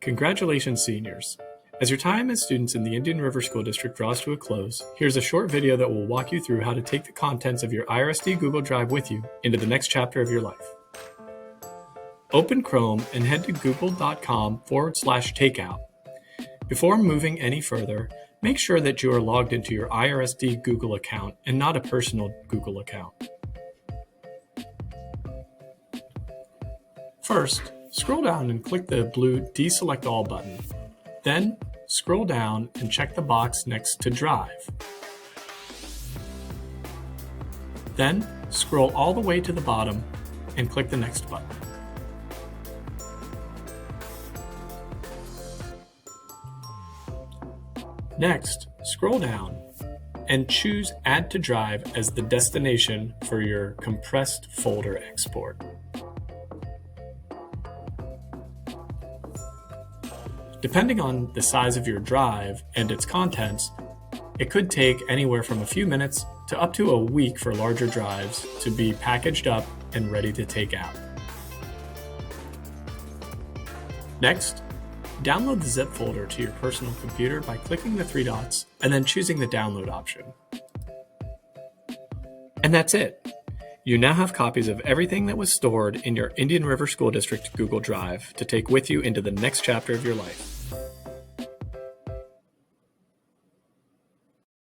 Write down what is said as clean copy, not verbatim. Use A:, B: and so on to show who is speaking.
A: Congratulations, seniors! As your time as students in the Indian River School District draws to a close, here's a short video that will walk you through how to take the contents of your IRSD Google Drive with you into the next chapter of your life. Open Chrome and head to google.com/takeout. Before moving any further, make sure that you are logged into your IRSD Google account and not a personal Google account. First, scroll down and click the blue Deselect All button. Then, scroll down and check the box next to Drive. Then, scroll all the way to the bottom and click the Next button. Next, scroll down and choose Add to Drive as the destination for your compressed folder export. Depending on the size of your drive and its contents, it could take anywhere from a few minutes to up to a week for larger drives to be packaged up and ready to take out. Next, download the zip folder to your personal computer by clicking the three dots and then choosing the download option. And that's it! You now have copies of everything that was stored in your Indian River School District Google Drive to take with you into the next chapter of your life.